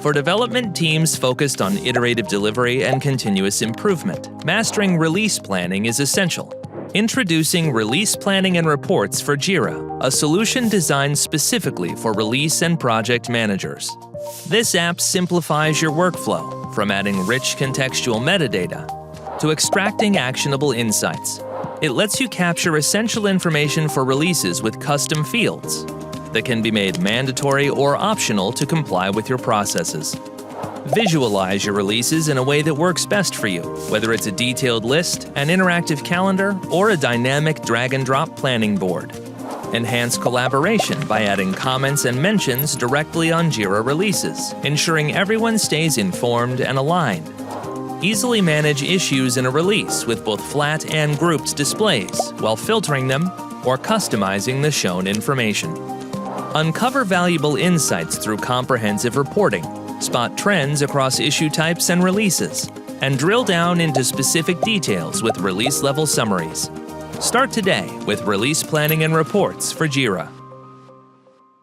For development teams focused on iterative delivery and continuous improvement, mastering release planning is essential. Introducing Release Planning and Reports for Jira, a solution designed specifically for release and project managers. This app simplifies your workflow, from adding rich contextual metadata to extracting actionable insights. It lets you capture essential information for releases with custom fields that can be made mandatory or optional to comply with your processes. Visualize your releases in a way that works best for you, whether it's a detailed list, an interactive calendar, or a dynamic drag-and-drop planning board. Enhance collaboration by adding comments and mentions directly on Jira releases, ensuring everyone stays informed and aligned. Easily manage issues in a release with both flat and grouped displays, while filtering them or customizing the shown information. Uncover valuable insights through comprehensive reporting, spot trends across issue types and releases, and drill down into specific details with release-level summaries. Start today with Release Planning and Reports for Jira.